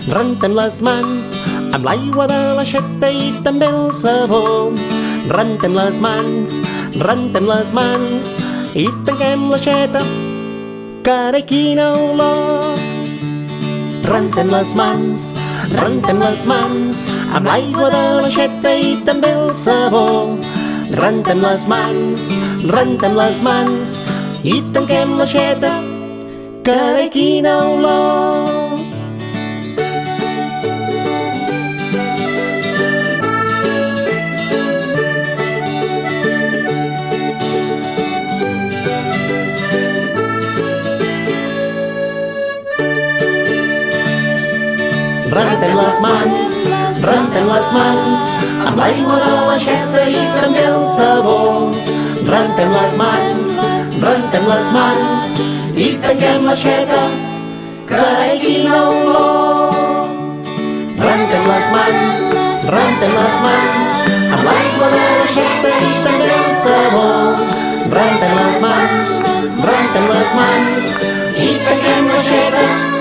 Rentem les mans amb l'aigua de l'aixeta i també el sabó. Rentem les mans i tanquem l'aixeta. Carai, quina olor! Rentem les mans amb l'aigua de l'aixeta i també el sabó. Rentem les mans i tanquem l'aixeta. Carai, quina olor! Rentem les mans amb l'aigua de l'aixeta i també el sabó. Rentem les mans i tanquem l'aixeta. Carai, quina olor! Rentem les mans amb l'aigua de l'aixeta i també el sabó. Rentem les mans i tanquem l'aixeta.